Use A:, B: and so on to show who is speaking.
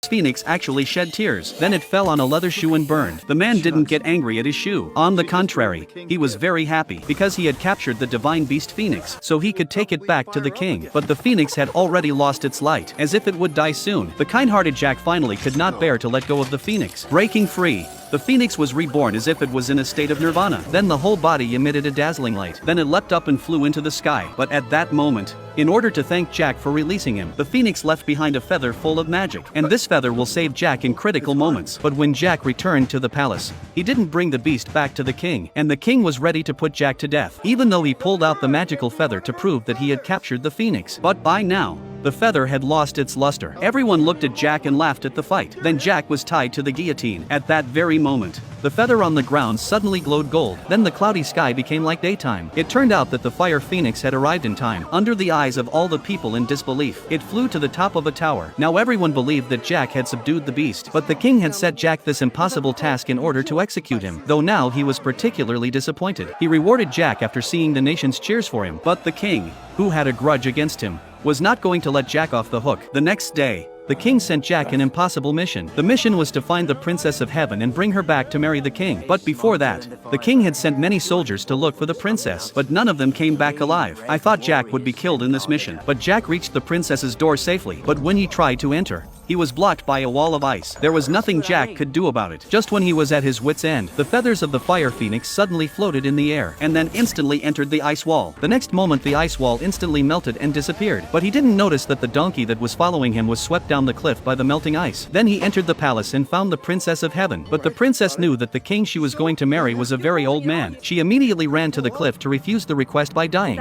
A: Phoenix actually shed tears. Then it fell on a leather shoe and burned. The man didn't get angry at his shoe. On the contrary, he was very happy because he had captured the divine beast Phoenix, so he could take it back to the king. But the Phoenix had already lost its light, as if it would die soon. The kind-hearted Jack finally could not bear to let go of the Phoenix. Breaking free, the Phoenix was reborn as if it was in a state of nirvana. Then the whole body emitted a dazzling light. Then it leapt up and flew into the sky. But at that moment, in order to thank Jack for releasing him, the Phoenix left behind a feather full of magic. And this feather will save Jack in critical moments. But when Jack returned to the palace, he didn't bring the beast back to the king. And the king was ready to put Jack to death, even though he pulled out the magical feather to prove that he had captured the Phoenix. But by now, the feather had lost its luster. Everyone looked at Jack and laughed at the fight. Then Jack was tied to the guillotine. At that very moment, the feather on the ground suddenly glowed gold. Then the cloudy sky became like daytime. It turned out that the fire Phoenix had arrived in time. Under the eyes of all the people in disbelief, it flew to the top of a tower. Now everyone believed that Jack had subdued the beast. But the king had set Jack this impossible task in order to execute him. Though now he was particularly disappointed. He rewarded Jack after seeing the nation's cheers for him. But the king, who had a grudge against him, was not going to let Jack off the hook. The next day, the king sent Jack an impossible mission. The mission was to find the Princess of Heaven and bring her back to marry the king. But before that, the king had sent many soldiers to look for the princess, but none of them came back alive. I thought Jack would be killed in this mission, but Jack reached the princess's door safely. But when he tried to enter, he was blocked by a wall of ice. There was nothing Jack could do about it. Just when he was at his wit's end, the feathers of the fire Phoenix suddenly floated in the air, and then instantly entered the ice wall. The next moment the ice wall instantly melted and disappeared. But he didn't notice that the donkey that was following him was swept down the cliff by the melting ice. Then he entered the palace and found the Princess of Heaven. But the princess knew that the king she was going to marry was a very old man. She immediately ran to the cliff to refuse the request by dying.